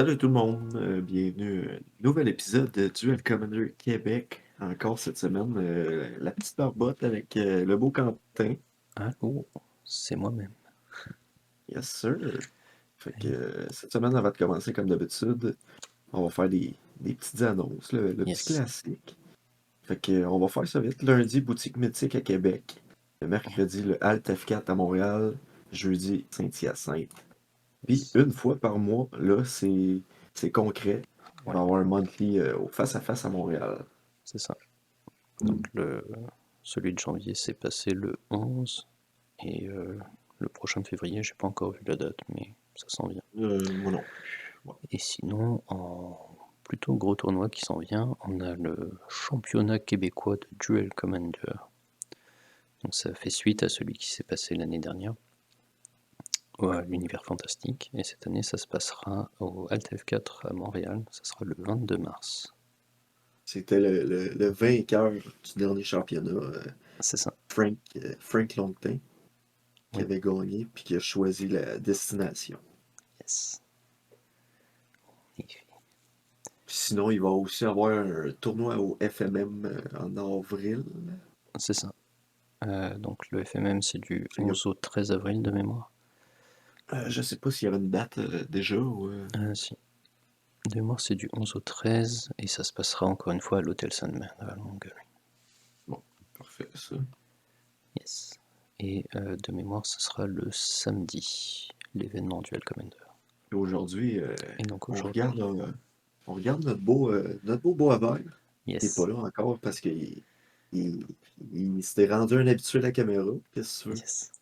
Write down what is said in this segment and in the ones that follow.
Salut tout le monde, bienvenue à un nouvel épisode de Duel Commander Québec. Encore cette semaine, la petite barbotte avec le beau Quentin. Allô, c'est moi-même. Yes sir. Fait que Hey, cette semaine, avant de commencer comme d'habitude, on va faire des petites annonces, le petit yes. classique. Fait que on va faire ça vite. Lundi, boutique mythique à Québec. Le mercredi, le Alt F4 à Montréal. Jeudi, Saint-Hyacinthe. Puis Yes. une fois par mois, là, c'est concret. Il va Ouais, y avoir un monthly au face-à-face à Montréal. c'est ça. Donc celui de janvier s'est passé le 11 et le prochain de février, j'ai pas encore vu la date, mais ça s'en vient. Moi non plus. Ouais. Et sinon, en plutôt gros tournoi qui s'en vient, on a le championnat québécois de Duel Commander. Donc ça fait suite à celui qui s'est passé l'année dernière, à l'univers fantastique, et cette année ça se passera au Alt F4 à Montréal, ça sera le 22 mars. C'était le vainqueur du dernier championnat, C'est ça, Frank Longtin, qui oui, avait gagné puis qui a choisi la destination. yes. Sinon, il va aussi avoir un tournoi au FMM en avril. C'est ça. Donc le FMM c'est du Il y a- 11 au 13 avril de mémoire. je sais pas s'il y avait une date déjà ou. Si. De mémoire c'est du 11 au 13 et ça se passera encore une fois à l'hôtel Sandman à Longueuil. Bon, parfait ça. Yes. Et de mémoire ce sera le samedi, l'événement Duel Commander. Et aujourd'hui, Et donc on aujourd'hui, regarde, euh, on regarde notre beau Boisvert. Il est pas yes, là encore parce il, il s'était rendu un habitué à la caméra. Qu'est-ce que tu veux? yes.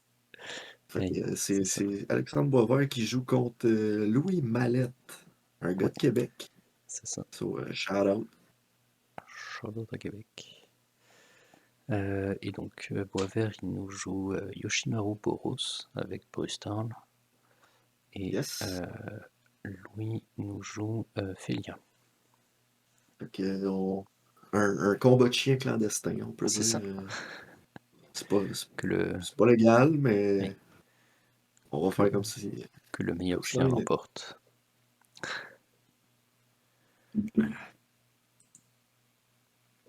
Fait que, Hey, c'est c'est ça. c'est Alexandre Boisvert qui joue contre Louis Mallette, un gars Ouais, de Québec. c'est ça. So, shout out. Charlotte à Québec. Et donc Boisvert il nous joue Yoshimaru Boros avec Bruce Tarl. Et Yes. Louis nous joue Félia. Fait que, un combat de chien clandestin, on peut C'est dire. ça. C'est pas, c'est Que le, c'est pas légal, oui, mais on va que, faire que le meilleur comme si de chien rien n'était. l'emporte.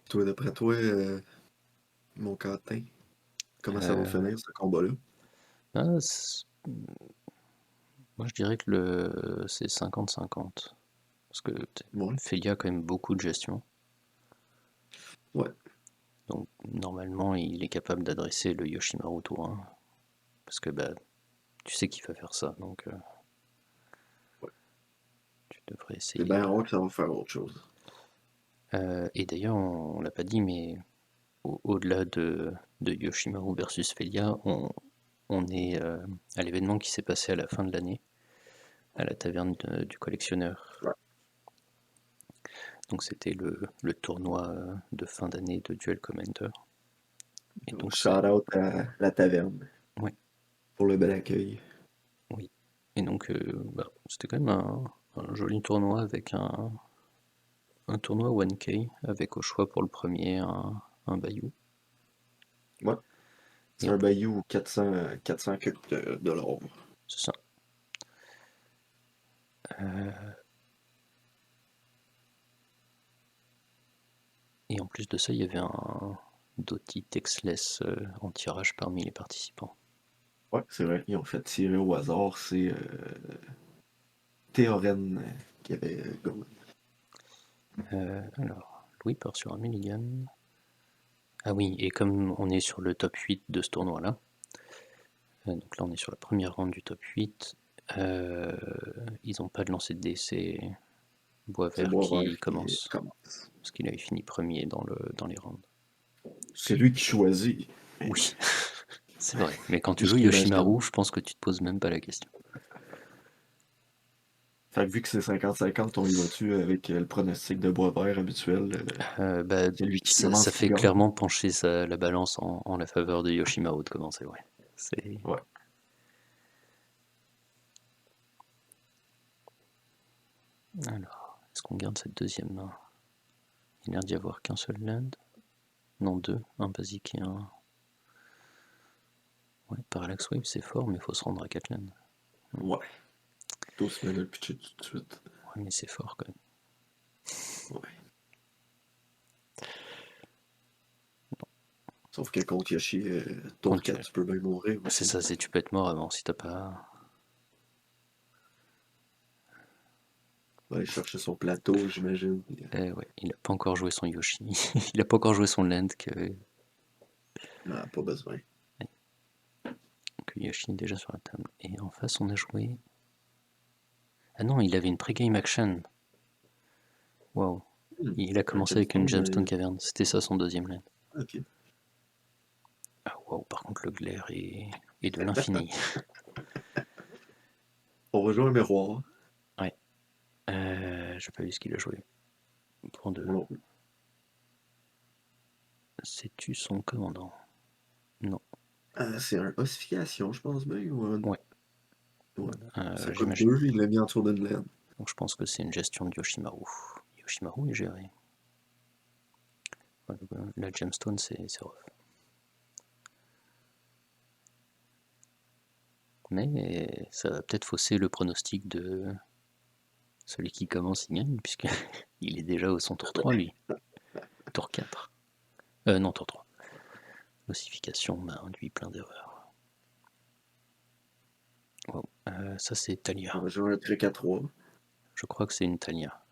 Toi, d'après toi, mon Quentin, comment ça va Euh, finir ce combat-là? ah, moi je dirais que c'est 50-50. Parce que Ouais. Félia a quand même beaucoup de gestion. Ouais. Donc normalement il est capable d'adresser le Yoshimaru tour 1. Parce que bah, tu sais qu'il va faire ça. Donc Ouais. tu devrais C'est essayer bien de... rare que ça va faire autre chose. Et d'ailleurs on l'a pas dit mais au-delà de Yoshimaru versus Félia, on est à l'événement qui s'est passé à la fin de l'année, à la taverne du collectionneur. Ouais. Donc c'était le tournoi de fin d'année de Duel Commander. Et Donc, donc c'est... shout out à la taverne Ouais, pour le bel accueil. oui. Et donc bah, c'était quand même un joli tournoi avec un tournoi 1K, avec au choix pour le premier un Bayou. Ouais. Et C'est en un plus, Bayou 400 quelques dollars. c'est ça. Euh, et en plus de ça, il y avait un Dottie Texless en tirage parmi les participants. Ouais, c'est vrai. Ils ont fait tirer au hasard. C'est Théorène qui avait gagné. Alors, Louis part sur un Milligan. Ah oui, et comme on est sur le top 8 de ce tournoi-là, donc là on est sur la première ronde du top 8, euh, ils n'ont pas de lancer de dés, c'est C'est Boisvert Boisvert qui qui commence, commence. parce qu'il avait fini premier dans les rounds. C'est lui qui choisit. Mais Oui, c'est vrai, mais quand tu joues j'imagine. Yoshimaru, je pense que tu te poses même pas la question. Fait que vu que c'est 50-50, on y va-tu avec le pronostic de Boisvert habituel? Bah, Celui qui ça commence qui fait gagne. clairement pencher la balance en la faveur de Yoshimaru de commencer, ouais. C'est... Ouais. Alors, est-ce qu'on garde cette deuxième main? Il a l'air d'y avoir qu'un seul land. Non, deux, un basique et un... Ouais, Parallax Wave c'est fort, mais il faut se rendre à 4 land. Ouais. Tous se met le pitcher tout de suite. mais c'est fort quand même. Ouais. Sauf que contre Yoshi, tour Contre 4, tu peux même mourir C'est aussi. ça, c'est tu peux être mort avant si t'as pas. Va aller chercher son plateau, j'imagine. Ouais, il a pas encore joué son Yoshi. Il a pas encore joué son Land Ah, pas besoin. que Yoshi est déjà sur la table. Et en face, on a joué. Ah non, il avait une pre-game action. Waouh. Il a Un commencé avec une Gemstone gemstone, Cavern. C'était ça son deuxième Land. ok. Ah waouh, par contre, le glaire est de l'infini. On va jouer un miroir. Ouais. J'ai pas vu ce qu'il a joué. Pour deux. Non. Sais-tu son commandant? Non. C'est un ossification, je pense bien. Ou un... Ouais. Ouais. Ça coûte J'imagine. 2, il l'a mis en tour d'une laine. Donc je pense que c'est une gestion de Yoshimaru. Yoshimaru est géré. Ouais, la gemstone, c'est rough. Mais ça va peut-être fausser le pronostic de celui qui commence, il gagne, puisqu'il est déjà au son tour 3, lui. Tour 4. Non, tour 3. L'ossification m'a induit plein d'erreurs. Wow. Ça, c'est Talia. On va jouer un truc à 3. Je crois que c'est une Talia.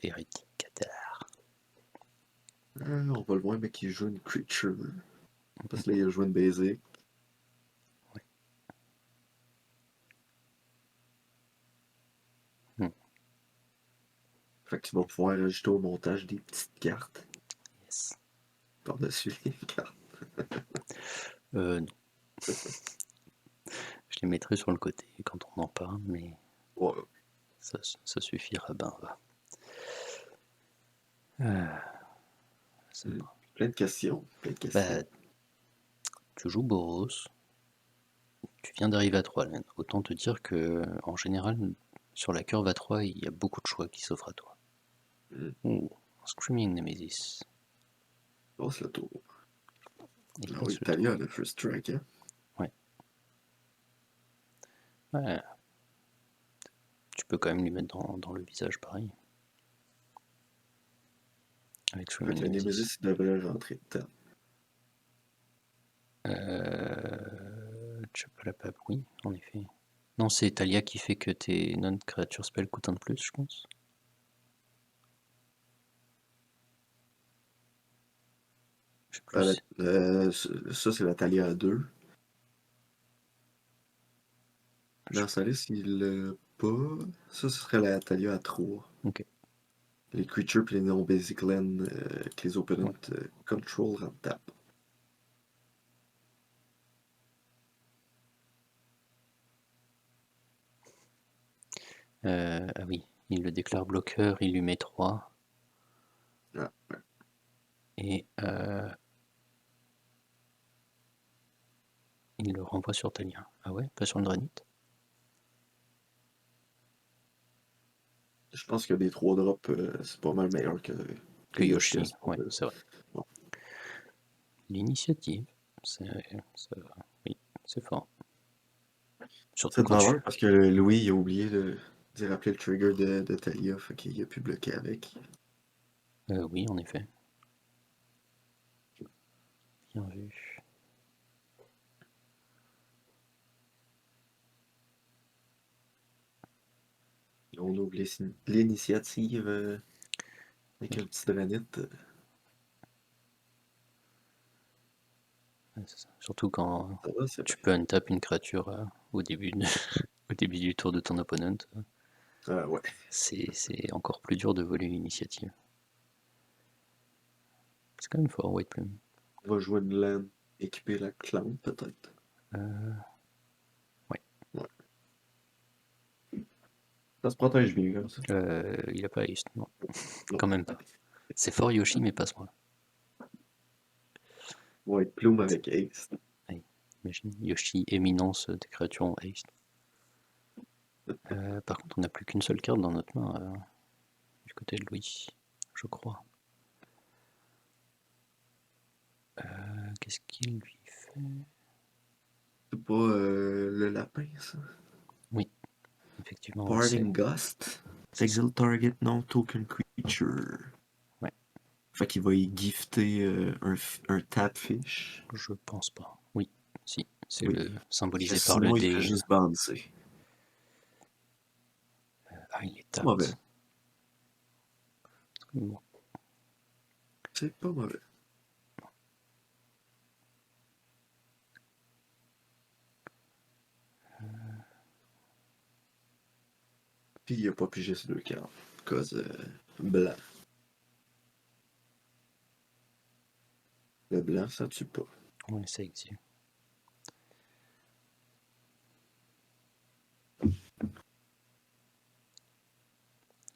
Hérétique Qatar. On va le voir, mais qui joue une creature. Parce que là, il a joué une basic. Ouais. Hmm. Fait que tu vas pouvoir ajouter au montage des petites cartes Yes. par-dessus les cartes. Non. Je les mettrai sur le côté quand on en parle, mais Ouais. ça suffira, ben va. C'est bon. Plein de questions. Plein de questions. Bah, tu joues Boros, tu viens d'arriver à 3 lanes. Autant te dire que, en général, sur la curve à 3, il y a beaucoup de choix qui s'offrent à toi. Ouh, Screaming Nemesis. Oh, c'est le tour. Il Ah passe oui, le Talia, tour. le first strike, hein. Ouais. Ouais. Tu peux quand même lui mettre dans le visage pareil. Avec Fait que Screaming le Nemesis. Nemesis il devrait rentrer de temps. Chapalapap, oui, en effet. Non, c'est Talia qui fait que tes non-créatures spell coûtent un de plus, je pense. Je sais Ah, plus. ça, c'est la Talia à 2. Je- Dans sa liste, il l'a pas. Ça, ce serait la Talia à 3. Ok, Les creatures pis les non-basic land que les opponents ouais. control en tap. Ah oui, il le déclare bloqueur, il lui met 3. Ah, Et il le renvoie sur Talia. Ah ouais, pas sur le Dranit? je pense que des 3 drops, c'est pas mal meilleur que Que Yoshi à Yoshi, ce ouais, moment-là. c'est vrai. Bon. L'initiative, oui, c'est fort. Surtout C'est de quand valeur tu... parce que Louis il a oublié d'y rappeler le trigger de Talia, fait qu'il a pu bloquer avec. oui, en effet. Bien vu. On ouvre l'initiative avec un petit granit. Ouais, c'est ça. Surtout quand Ça va, c'est bien. tu peux untap une créature au début du tour de ton opponent. Ah ouais. C'est encore plus dur de voler l'initiative. C'est quand même fort, White Plume. On va jouer une LAN, équiper la clown peut-être. Ouais. Ouais. Ça se protège bien comme ça. Il a pas haste, non. Non. Quand même pas. C'est fort Yoshi, mais passe-moi. White Plume avec Ace. Allez, imagine, Yoshi, éminence des créatures en haste. Par contre, on n'a plus qu'une seule carte dans notre main du côté de Louis, je crois. Qu'est-ce qu'il lui fait? C'est pas le lapin, ça? effectivement, Parting Gust. c'est Exile target non token creature. Ouais. Fait qu'il va y gifter un tap fish. Je pense pas. Oui, si, c'est Oui. le symbolisé par Sinon, le il fait dé. juste bouncer. Ah, il est C'est mauvais. tapped. Bon. C'est pas mauvais. Puis il a pas pigé ces deux cartes. Cause blanc. Le blanc, ça tue pas. Ouais, ça existe.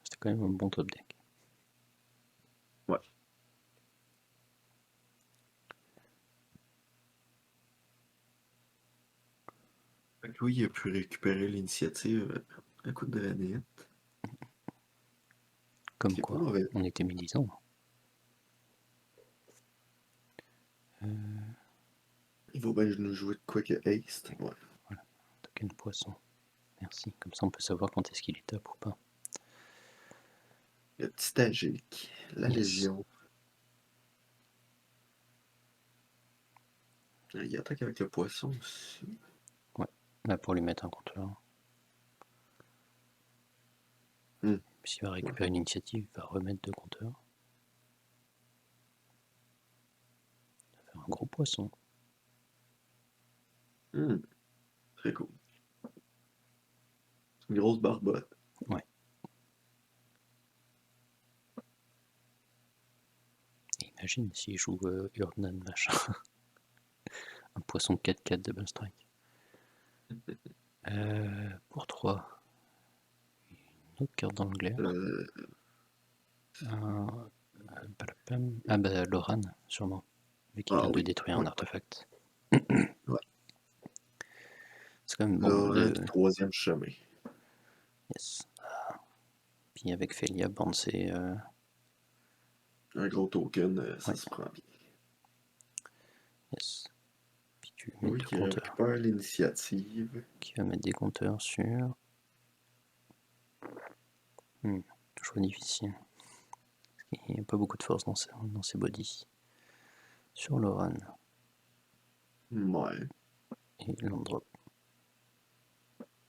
C'était quand même un bon top deck. Ouais. Fait que lui, il a pu récupérer l'initiative à coup de granite. Comme C'est pas quoi, mauvais. on était médisants. Il va bien nous jouer de quoi que haste. Ouais. Voilà, token poisson. Merci. Comme ça, on peut savoir quand est-ce qu'il est tape ou pas. Le petit Agic. La Yes. Légion. Il attaque avec le poisson aussi. Ouais, là pour lui mettre un compteur. Hmm. S'il va récupérer une initiative, il va remettre 2 compteurs. Il va faire un gros poisson. Très cool. C'est une grosse barbotte. Ouais. Et imagine s'il joue Urnan machin. Un poisson 4-4 double strike. Pour 3. Une autre carte dans le glaire. Ah bah Loran, sûrement. Vu qu'il vient de détruire un artefact. Ouais. C'est quand même bon. Laurent du troisième chemin. Yes. Puis avec Felia, c'est Un gros token, ça se prend bien. yes. Puis tu mets Oui, 2 qui compteurs. récupère l'initiative. Qui va mettre des compteurs sur... Choix difficile. Il n'y a pas beaucoup de force dans ces bodies. Sur Loran. Ouais. Et l'endrop.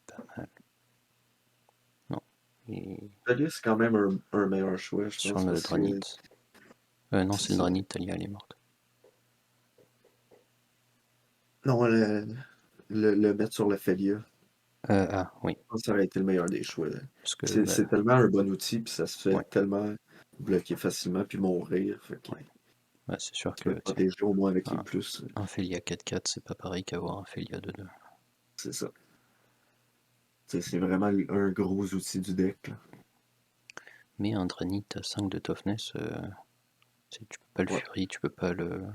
Pas mal. Non. Et Talia, c'est quand même un meilleur choix, je sur pense. le Parce que Dranit. Non, c'est le ça. Dranit, Talia, elle est morte. Non, le mettre sur le Felia, Ah, oui. je pense que ça aurait été le meilleur des choix. Parce que, C'est tellement un bon outil, puis ça se fait ouais. tellement bloquer facilement, puis mourir. Fait que Ouais. Bah, c'est sûr tu peux que te protéger au moins avec les un, plus. un Felia 4-4, c'est pas pareil qu'avoir un Felia 2-2. C'est ça. C'est vraiment un gros outil du deck. Là. Mais un Dranit à 5 de toughness, tu peux pas le Ouais. Fury, tu peux pas le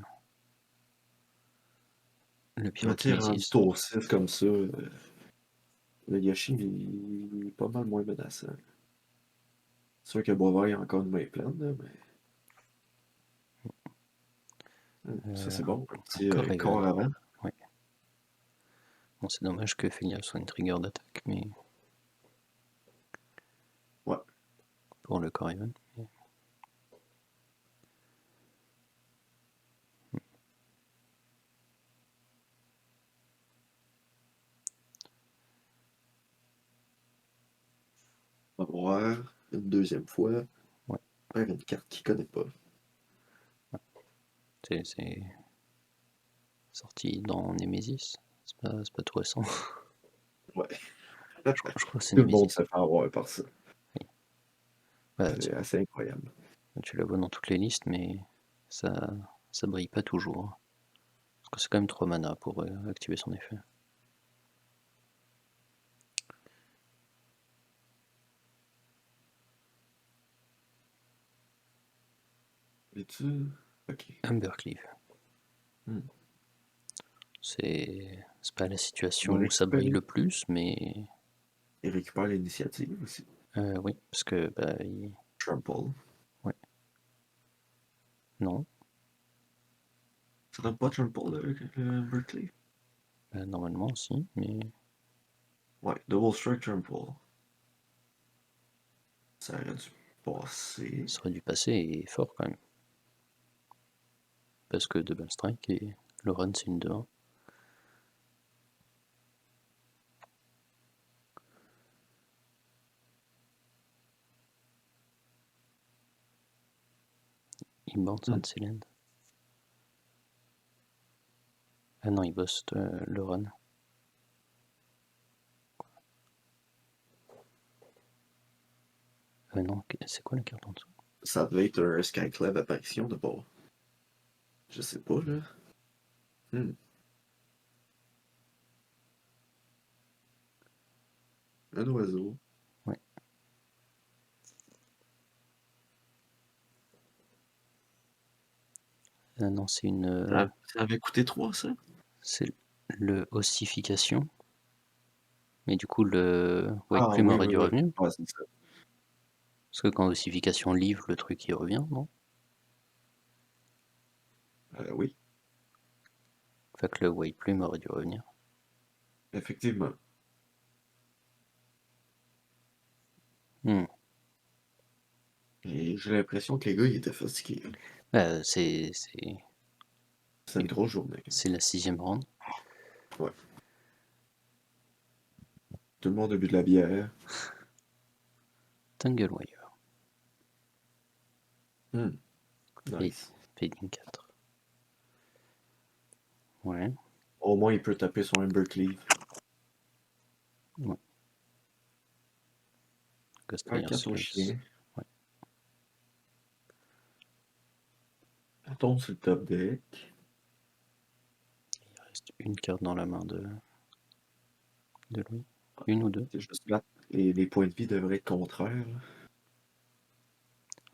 Mais tu sais, rendu Pyrokinésis. tour 6 comme ça, le Yoshi, il est pas mal moins menaçant. C'est sûr que Boisvert, il a encore une main pleine, là, mais ça c'est bon. Un petit corps avant. Ouais. Bon, c'est dommage que Felia soit une trigger d'attaque, mais Ouais. pour le Corrigan. On va voir une deuxième fois. Ouais. Faire une carte qu'il connaît pas. C'est sorti dans Nemesis. C'est pas tout récent. Ouais. Je crois que c'est Tout le monde Nemesis. se fait avoir par ça. Oui. Bah, C'est assez incroyable. tu la vois dans toutes les listes, mais ça brille pas toujours. Parce que c'est quand même 3 mana pour activer son effet. Et tu. Ok. Ambercleave. Hmm. C'est pas la situation On va où ça brille récupérer. le plus, mais Il récupère l'initiative aussi. oui, parce que bah, Trample. ouais. Non, Ça donne pas Trample, le Berkeley? normalement aussi, mais Ouais, Double Strike Trample. Ça aurait dû passer. Ça aurait dû passer et fort quand même. Parce que Double Strike et le run c'est une 2-1. Il bande Saint-Célène. Ah non, il bosse le run. Non, c'est quoi la carte en dessous? Ça devait être un Sky Club apparition de bord. Je sais pas, là. Un oiseau. Ouais. Non, c'est une. Ça avait coûté 3, ça? C'est le ossification. Mais du coup, le White Ah Plume oui, aurait oui, dû oui. revenir. Ouais, c'est ça. Parce que quand ossification livre, le truc il revient, non? Oui, Fait que le White Plume aurait dû revenir. effectivement. Et j'ai l'impression que les gars, ils étaient fatigués. C'est C'est une grosse journée. la 6e round. Ouais. Tout le monde a bu de la bière. Tangle Wire. Nice. Fading 4. Ouais. Au moins, il peut taper son Amber Cleave. Ouais. Un Ghostfire 4 au Slugs. chien. Ouais. On tombe sur le top deck. Il reste une carte dans la main de Louis. Une ou deux? C'est juste là. Et les points de vie devraient être contraires, là,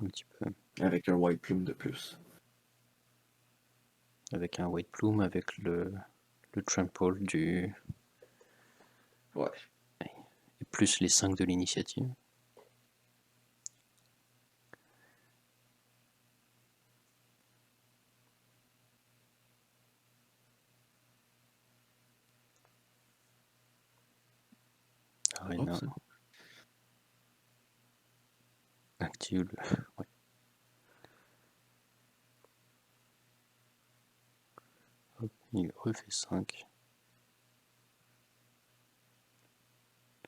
Un petit peu. avec un White Plume de plus. Avec un White Plume, avec le trample du. Ouais. Et plus les 5 de l'initiative. Arena. Ça. Active. Ouais. Hop, il refait 5.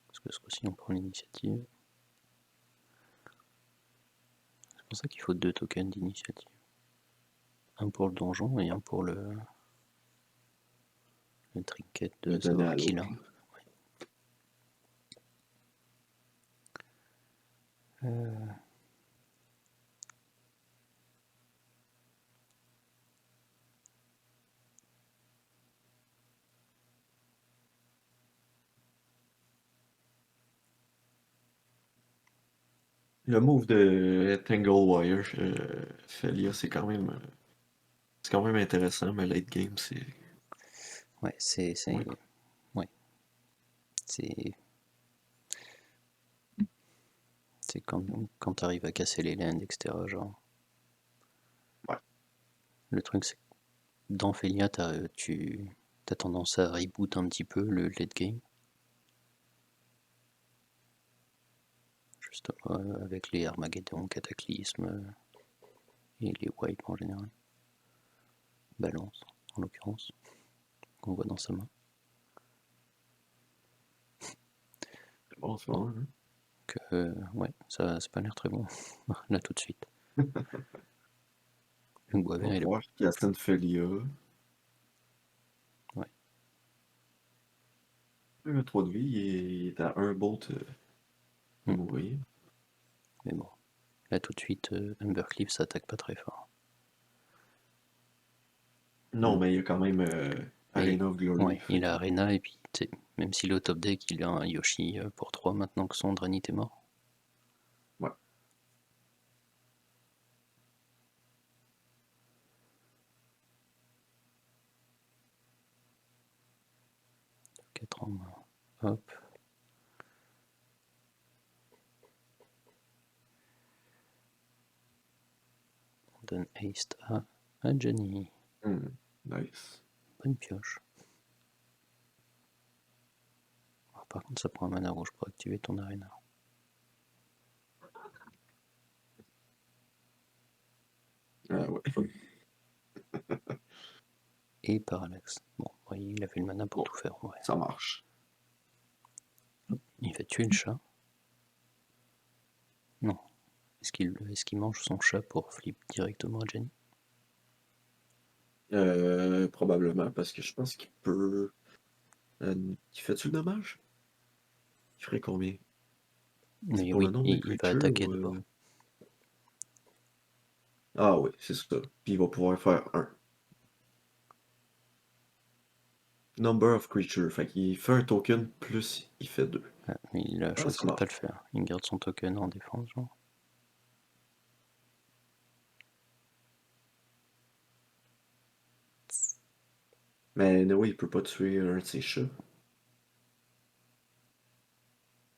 Parce que ce coup-ci, on prend l'initiative. C'est pour ça qu'il faut 2 tokens d'initiative. Un pour le donjon et un pour le trinket Le de donner savoir à qui l'autre. l'a. Ouais. Le move de Tangle Wire, Felia, c'est quand même intéressant, mais late game, c'est Ouais, c'est. moins cool. Ouais. C'est. C'est quand t'arrives à casser les lands, etc. Genre. Ouais. Le truc, c'est que dans Felia, tu as tendance à reboot un petit peu le late game. Justement, avec les Armageddon, Cataclysme et les Wipe en général. Balance, en l'occurrence, qu'on voit dans sa main. C'est bon, c'est bon. Hein? Ouais, ça pas l'air très bon, là tout de suite. Le bois On vert, va il est. voir Yassen Felia. Ouais. Le 3 de vie, il est à un bolt de mourir. Mais bon, là tout de suite, Embercleave ça attaque pas très fort. Non, mais il y a quand même Mais, Arena of Glory. ouais, il a Arena et puis, même s'il est au top deck, il a un Yoshi pour 3 maintenant que son Dranit est mort. Ouais. Quatre en main. Hop. On donne haste à Johnny. Nice. Bonne pioche. Par contre, ça prend un mana rouge pour activer ton Arena. ouais. Et Parallax. Bon, ouais, il avait le mana pour Bon, tout faire, ouais. ça marche. Il va tuer le chat. Non. Est-ce qu'il mange son chat pour flip directement à Jenny? Probablement, parce que je pense qu'il peut. Il fait-tu le dommage? Il ferait combien? C'est Mais pour le oui, nombre de il va creatures attaquer ou. d'abord. Ah oui, c'est ça. Puis il va pouvoir faire un. Number of creatures. Fait qu'il fait un token plus il fait deux. Ah, mais il a Ah, ça choisi de pas marche. le faire. Il garde son token en défense, genre. Mais oui, il peut pas tuer un de ses chats.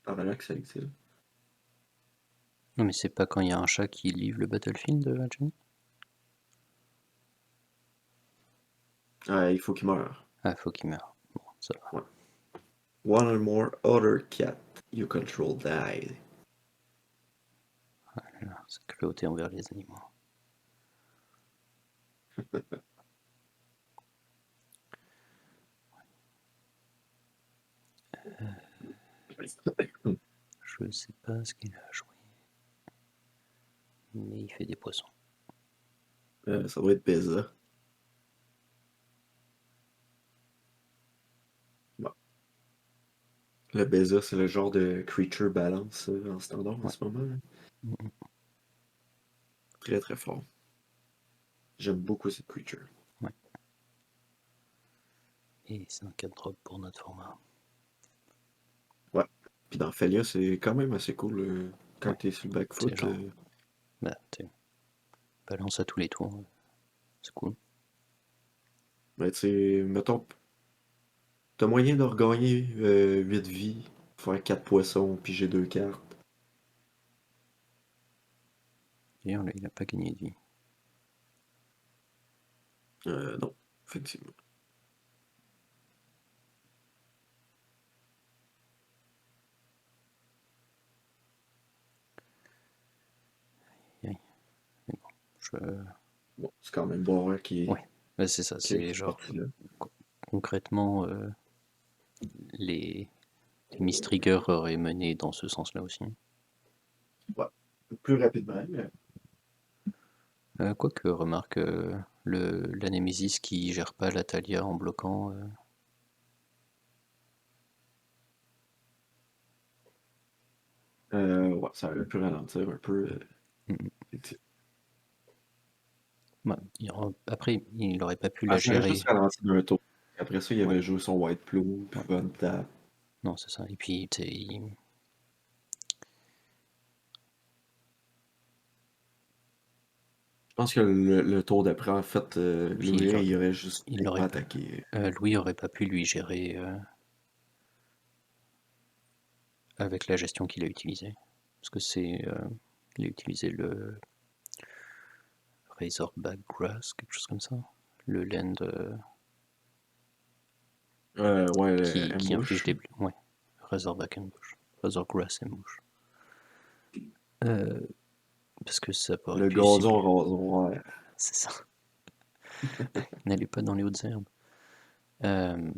Parallax, ça existe. Non, mais c'est pas quand il y a un chat qui livre le battlefield, Jenny? Ah, il faut qu'il meure. Ah, faut qu'il meure. Bon, ça va. Ouais. One or more other cat you control die. Voilà, c'est cruauté envers les animaux. Je sais pas ce qu'il a joué. Mais il fait des poissons. Ça doit être Beza. Bon. Le Beza, c'est le genre de creature balance en standard en Ouais. ce moment. Là. Mhm. Très très fort. J'aime beaucoup cette creature. Ouais. Et c'est un 4 drop pour notre format. Ouais. Puis dans Felia, c'est quand même assez cool quand Ouais. t'es sur le back C'est foot. genre, bah, balance à tous les tours. C'est cool. Ben, tu sais, mettons, t'as moyen de regagner 8 vies, faire 4 poissons, puis j'ai 2 cartes. D'ailleurs, là, il a pas gagné de vie. Non, effectivement. Mais bon, Bon, c'est quand même bon ouais, bah, c'est ça. qui C'est est genre, parti là. concrètement, les Mistrigger auraient mené dans ce sens-là aussi. Ouais. Plus rapidement, mais... Quoique, remarque, la Nemesis qui gère pas la Thalia en bloquant. Ouais, ça aurait pu ralentir un peu. Mm, Effectivement. ouais, après, il aurait pas pu la Ah, ça aurait gérer. juste ralenti d'un tour. Après ça, il Ouais, avait joué son White Plume, puis ouais. Von Tap. Non, c'est ça. Et puis, tu sais, Je pense que le tour d'après, en fait, puis Louis, il aurait juste il aurait pas pas, attaqué. Louis aurait pas pu lui gérer avec la gestion qu'il a utilisée. Parce que il a utilisé le Razorback Grass, quelque chose comme ça. Le land Ouais, qui inflige Ambush. des... Ouais, Razorback Ambush. Razorgrass Ambush. Euh, Parce que ça aurait Le pu gazon cibler. rasoir. C'est ça. N'allez pas dans les hautes herbes. Euh,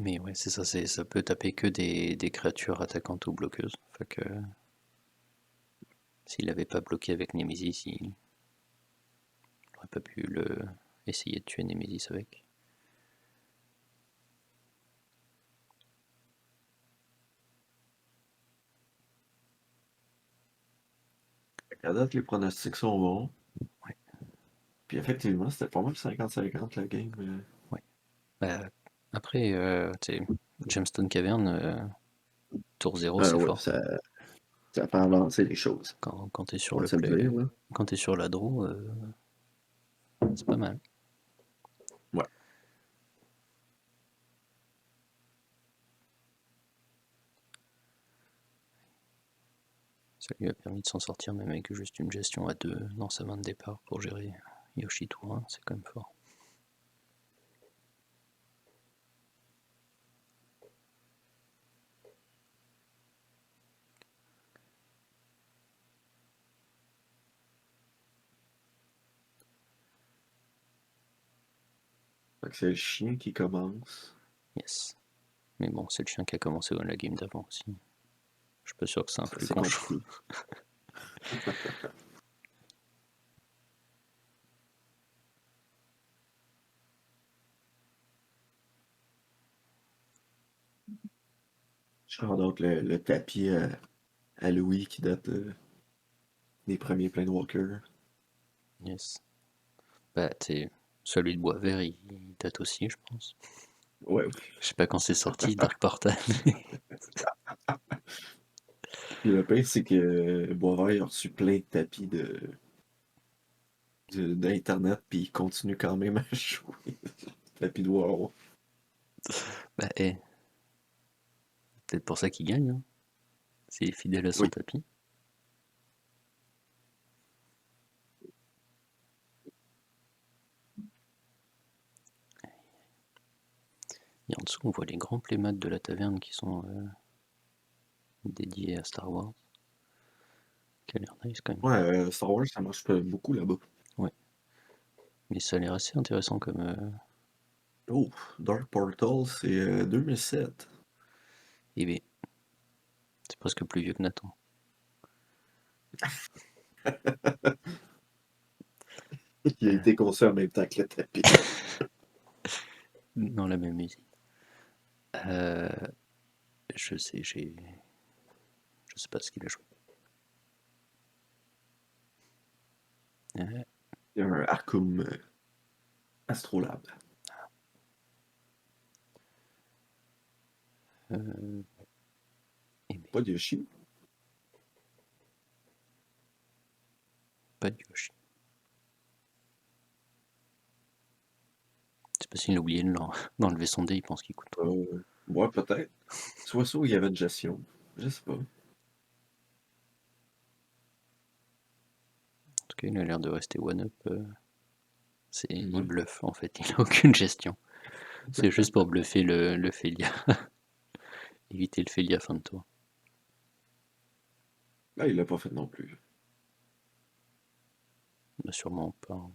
mais ouais, c'est ça. Ça peut taper que des créatures attaquantes ou bloqueuses. Fait que s'il n'avait pas bloqué avec Nemesis, il n'aurait pas pu essayer de tuer Nemesis avec. À date, les pronostics sont bons. Ouais, Puis effectivement, c'était pas mal 50-50 la game. ouais. Bah, après, tu sais, Gemstone Cavern, tour 0, c'est Ouais, fort. ça fait avancer les choses. Quand t'es sur On va le se le play, dire, là. quand t'es sur la draw, c'est pas mal. Ouais. Ça lui a permis de s'en sortir même avec juste une gestion à 2 dans sa main de départ pour gérer Yoshi tour 1, c'est quand même fort. Fait que c'est le chien qui commence. Yes. Mais bon, c'est le chien qui a commencé la game d'avant aussi. Je suis pas sûr que ça influe C'est grand-chose. compliqué. Je donc le tapis à Louis qui date des premiers Planewalkers. Yes. Bah, tu sais, celui de Bois Vert, il date aussi, je pense. Ouais, oui. Je sais pas quand c'est sorti, Dark Portal. Puis le pire, c'est que Boisvert a reçu plein de tapis d'Internet, puis il continue quand même à jouer. Tapis de WoW. Bah, peut-être pour ça qu'il gagne, hein. C'est fidèle à son Oui. tapis. Et en dessous, on voit les grands playmats de la taverne qui sont dédiés à Star Wars. Qui a l'air nice quand même. Ouais, Star Wars, ça marche pas beaucoup là-bas. Ouais. Mais ça a l'air assez intéressant comme. Oh, Dark Portal, c'est 2007. Eh bien, c'est presque plus vieux que Nathan. Il a été conçu en même temps que le tapis. Dans la même musique. Je sais, je sais pas ce qu'il a joué. Il y a un Arkham Astrolabe. Pas de Yoshi. Pas de Yoshi. C'est parce qu'il a oublié d'enlever son dé, il pense qu'il coûte. Ouais, peut-être. Soit ça ou il y avait une gestion. Je sais pas. En tout cas, il a l'air de rester one-up. Il Ouais. bluffe en fait, il a aucune gestion. C'est juste pour bluffer le Félia. Éviter le Félia fin de tour. Là, il l'a pas fait non plus. Bah, sûrement pas.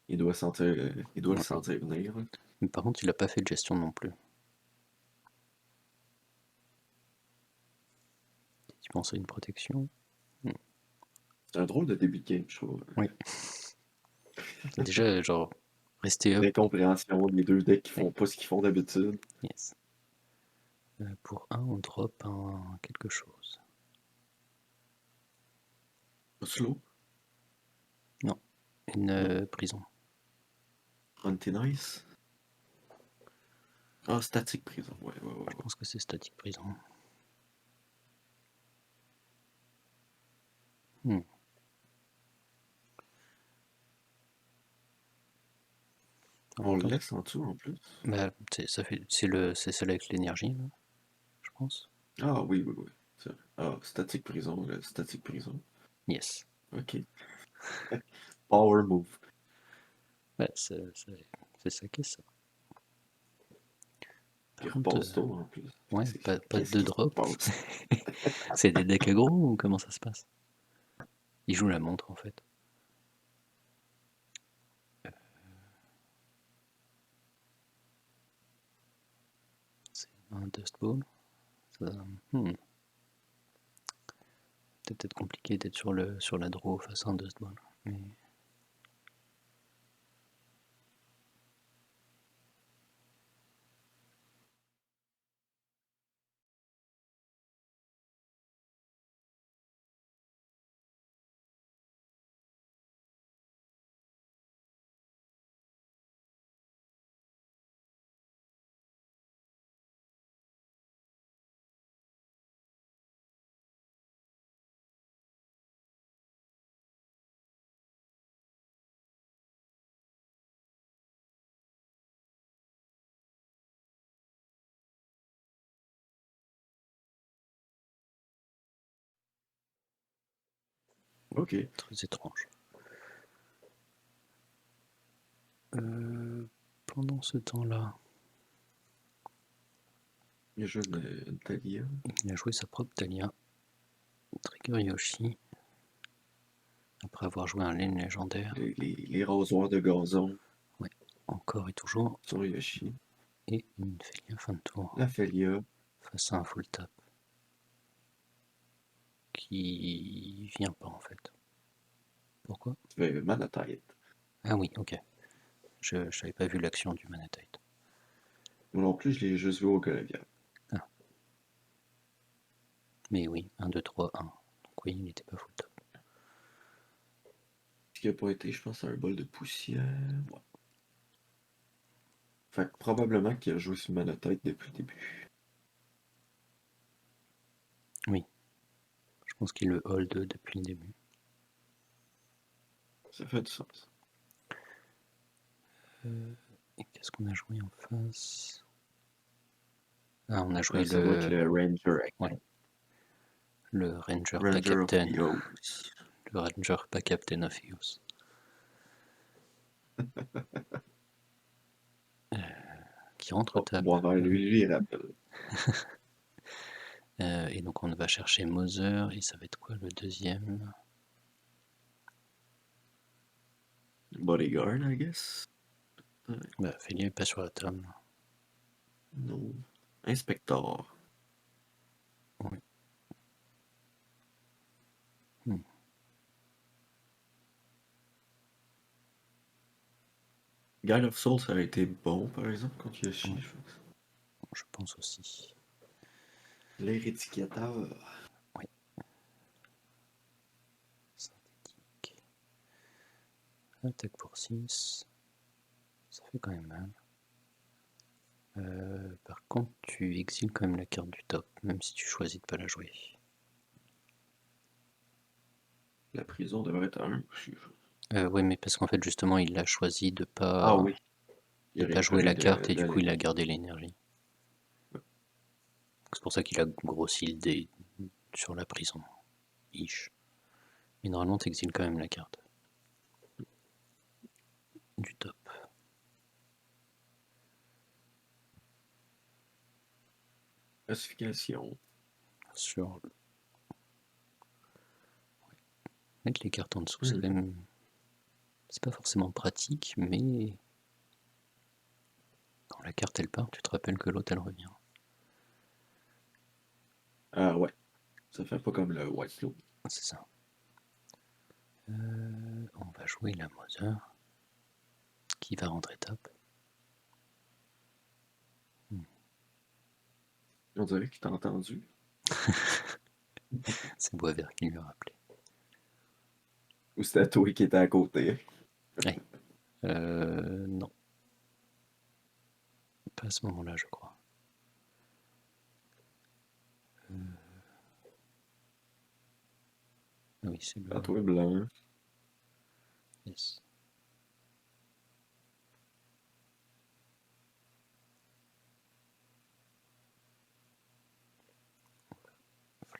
Il doit le sentir venir. Mais par contre, il a pas fait de gestion non plus. Tu penses à une protection? C'est un drôle de début de game, je trouve. Oui. Déjà, genre, rester up. L'incompréhension des deux decks qui font pas ce qu'ils font d'habitude. Yes. Pour un, on drop un quelque chose. Slow. Non, une prison. Nice. Ah, statique prison. Ouais. Je pense que c'est statique prison. On le laisse en dessous en plus. Bah, c'est celle avec l'énergie, là, je pense. Ah oui. Ah, statique prison, statique prison. Yes. Ok. Power move. Ouais, c'est ça qui est ça. Puis Par contre, repasse tôt en plus. ouais, pas Qu'est-ce de qui se drop. passe? C'est des decks aggro ou comment ça se passe? Il joue la montre en fait. C'est un Dust Ball. C'est peut-être compliqué d'être sur la draw face à un Dust Ball. Mais... Ok. Très étrange. Pendant ce temps-là, Il a joué une Thalia. il a joué sa propre Thalia. Trigger Yoshi. Après avoir joué un lane légendaire. Les rasoirs de gazon. Ouais. encore et toujours, Sur Yoshi. et une Félia fin de tour La Félia. face à un full tap qui vient pas en fait. Pourquoi? Manatite. Ah oui, ok. Je n'avais pas vu l'action du Manatite. Moi non plus, je l'ai juste vu au Colombia. Ah. Mais oui, 1, 2, 3, 1. Donc oui, il n'était pas full tap. Ce qui a pas été, je pense, un bol de poussière. Ouais. Fait que probablement qu'il a joué sur Manatite depuis le début. Oui. Je pense qu'il le hold depuis le début. Ça fait du sens. Et qu'est-ce qu'on a joué en face? Ah, on a joué Ça doit être le Ranger. Ouais. Le Ranger, pas Ranger of Captain. Eos. Le Ranger, pas Captain of Eos. Qui rentre table. Boisvert, lui, il rappelle. Et donc on va chercher Mother, et ça va être quoi le deuxième? Bodyguard, I guess. Bah, Félia est pas sur la table. Non. Inspector. Oui. Hmm. Guide of Soul, ça a été bon, par exemple, contre Yoshi, Ouais. je pense. Je pense aussi. L'Éradicateur. Oui. Synthétique. Attaque pour 6. Ça fait quand même mal. Par contre, tu exiles quand même la carte du top, même si tu choisis de pas la jouer. La prison devrait être un aussi. Oui, mais parce qu'en fait, justement, il a choisi de Ah pas, oui. Il de aurait pas jouer fallu la carte, et du coup, il l'aller. a gardé l'énergie. C'est pour ça qu'il a grossi le dé sur la prison. Ish. Mais normalement, tu exiles quand même la carte du top. Classification. Sur mettre les cartes en dessous, c'est quand même. C'est pas forcément pratique, mais quand la carte elle part, tu te rappelles que l'autre elle revient. Ah ouais. Ça fait pas comme le White Claw. C'est ça. On va jouer la Mother qui va rentrer top. On dirait qu'il t'a entendu. C'est Boisvert qui lui a rappelé. Ou c'était toi qui était à côté. Ouais. Non. Pas à ce moment-là, je crois. Ah oui, c'est le. À toi, blanc. Yes.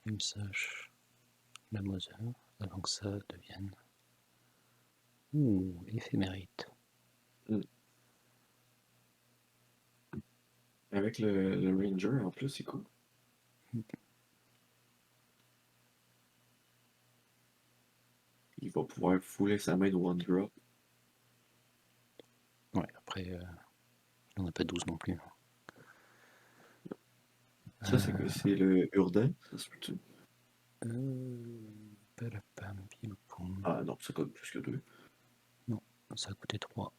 Flame Sash, la Mother, avant que ça devienne. Ouh, éphémérite. Avec le Ranger, en plus, c'est cool. Il va pouvoir fouler sa main de One Drop. Ouais, après, il n'en a pas 12 non plus. Hein. Ça, c'est que c'est le Urdan, ça se peut-tu? Palapam, piloupoum. Ah non, ça coûte plus que 2. Non, ça a coûté 3.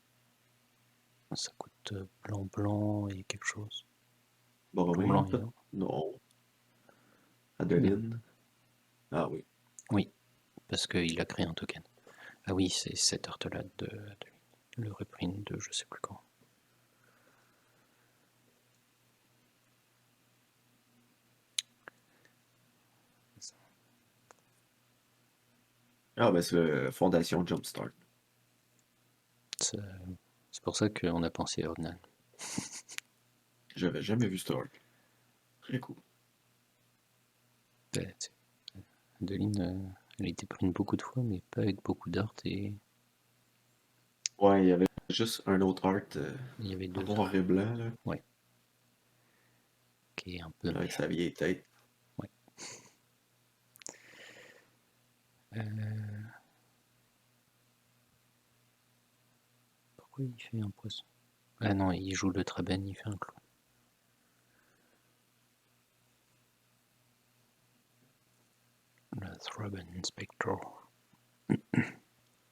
Ça coûte blanc et quelque chose. Boromir, Blanc en et fait? or. Non. Non. Adeline? Ah oui. Oui, parce qu'il a créé un token. Ah oui, c'est cette art-là de le reprint de je sais plus quand. Ah ben c'est la Fondation Jumpstart. C'est pour ça qu'on a pensé à Ordnal. J'avais jamais vu Star. Très cool. Adeline, elle a été print beaucoup de fois, mais pas avec beaucoup d'art, et Ouais, il y avait juste un autre art il y avait en 2 noir et blanc, là, Ouais. Qui est un peu avec sa vieille tête. Ouais. Pourquoi il fait un poisson? Ah non, il joue le Traben, il fait un clou. Le Thraben Inspector.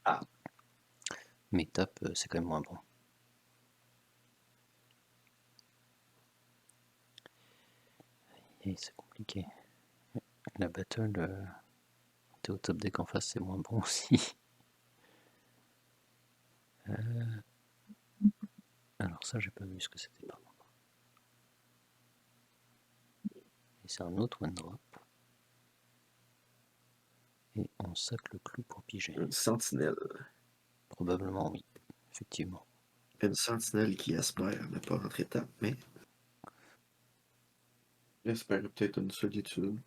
Ah. Mais tape, c'est quand même moins bon. Et c'est compliqué. La battle, t'es au top deck en face, c'est moins bon aussi. Alors ça, j'ai pas vu ce que c'était par contre. Et c'est un autre one drop. Et on sac le clou pour piger. Une sentinelle. Probablement oui, effectivement. Une sentinelle qui espère ne pas rentrer tape, mais espère peut-être une solitude.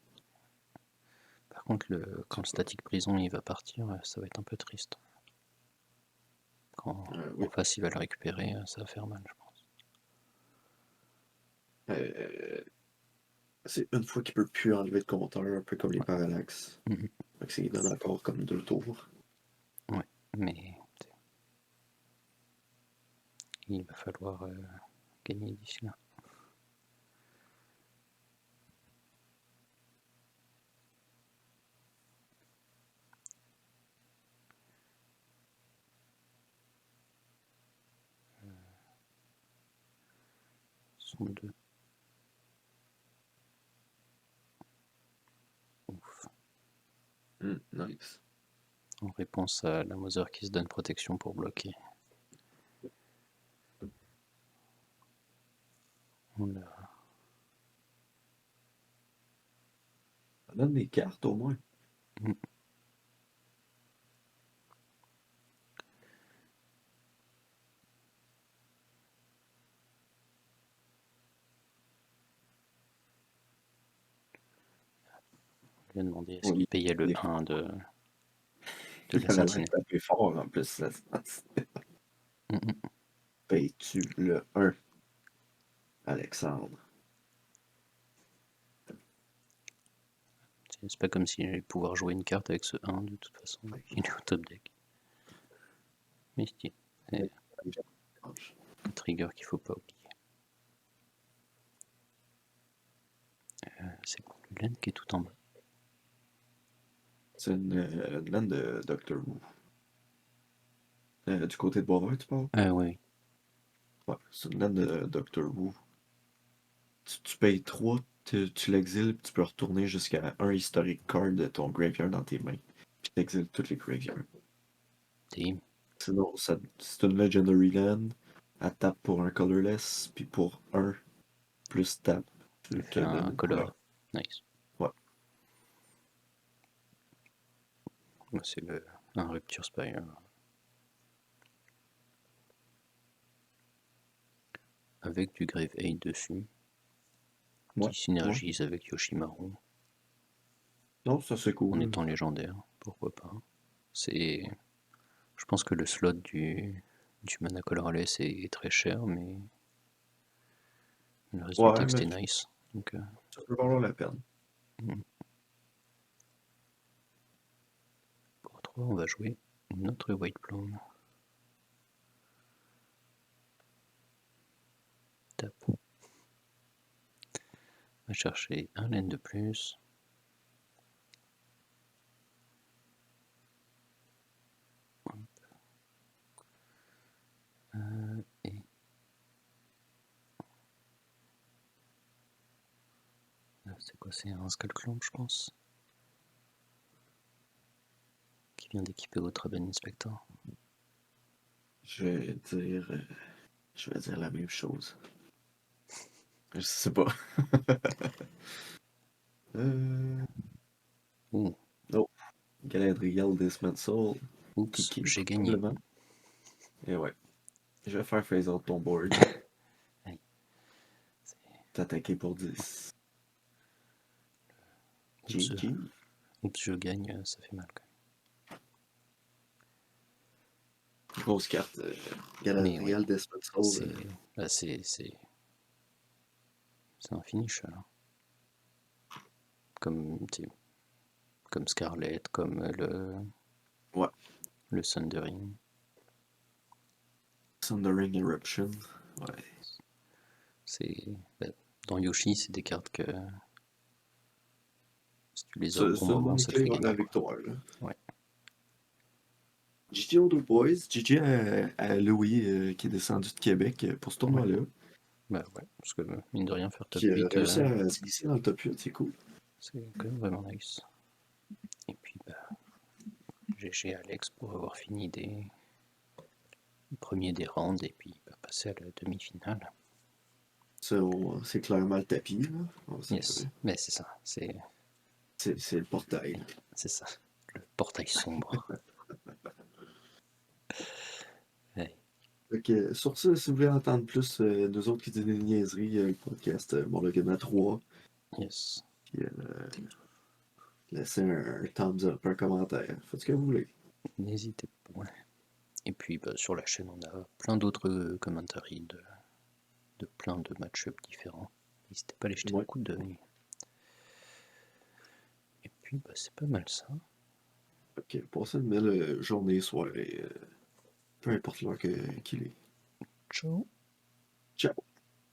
Par contre, quand le static prison il va partir, ça va être un peu triste. Quand Oui. en face il va le récupérer, ça va faire mal, je pense. C'est une fois qu'il peut plus enlever de compteur, un peu comme les parallaxes. Mhm. Donc ça lui donne encore comme 2 tours. Ouais, mais il va falloir gagner d'ici là. Sont deux. Ouf. Nice. En réponse à la Mother qui se donne protection pour bloquer. On a... Ça donne des cartes au moins. Mm. On lui a demandé est-ce qu'il payait le 1 de Il la avait l'air sentinelle. tapé fort en plus, la sentinelle. Mm. Payes-tu le 1, Alexandre? C'est pas comme s'il allait pouvoir jouer une carte avec ce 1 de toute façon, il est au top deck. Mais c'est un trigger qu'il faut pas oublier. C'est quoi le land qui est tout en bas? C'est une laine de Doctor Who. Du côté de Boisvert, tu parles? Oui. Ouais, c'est une laine de Doctor Who. Tu payes 3, tu l'exiles, puis tu peux retourner jusqu'à un historic card de ton graveyard dans tes mains. Puis t'exiles toutes les graveyards. Team. Sinon, c'est une Legendary Land. Elle tape pour un colorless, puis pour un plus tape, tu te Fait donnes un une color. couleur. Nice. Ouais. C'est un Rupture Spire. Avec du Grave 8 dessus. Ouais. Qui synergise avec Yoshimaru. Non, ça c'est En cool. étant légendaire. Pourquoi pas. Je pense que le slot du mana colorless est très cher, mais le reste du Ouais, texte mais est nice. Donc, ça peut valoir la peine. pour 3, on va jouer notre White Plume. Tape. On va chercher un laine de plus. Et c'est quoi? C'est un Skullclamp, je pense. Qui vient d'équiper votre Traben Inspector. Je vais dire la même chose. Je sais pas. Ouh, Oh, Galadriel Dismantle. oups, Tiki, j'ai gagné. probablement. Et ouais. Je vais faire phase out ton board. Allez. T'attaquer pour 10. Oups, GG. oups, je gagne, ça fait mal quand même. Grosse carte. Mais oui, Galadriel Dismantle. là c'est un finish là. Comme Scarlet, comme Ouais. le Sundering. Sundering Eruption. Ouais. C'est ben, dans Yoshi, c'est des cartes que si tu les as au bon C'est une moment, bonne ça te clé fait vers la gagner, quoi. victoire, là. Ouais. GG aux deux boys. GG à Louis qui est descendu de Québec pour ce Ouais. tournoi-là. Bah ouais, parce que mine de rien, faire top Qui a 8, réussi à se glisser dans le top 8, c'est cool. c'est quand même vraiment nice. Et puis, bah, GG Alex pour avoir fini des premiers des rounds et puis bah, passer à la demi-finale. C'est clairement le tapis, là. Yes, mais c'est ça, C'est le portail. c'est ça, le portail sombre. Ouais. Fait que, sur ça, si vous voulez entendre plus nous autres qui disent des niaiseries, le podcast Morlogan à 3, Yes, puis laissez un thumbs up, un commentaire. Faites ce que vous voulez. n'hésitez pas. Et puis bah, sur la chaîne, on a plein d'autres commentaries de plein de match-ups différents. N'hésitez pas à les jeter un Ouais. coup d'œil. Et puis bah, c'est pas mal ça. Ok, passez une belle journée, soirée, peu importe l'heure qu'il est. Ciao. Ciao!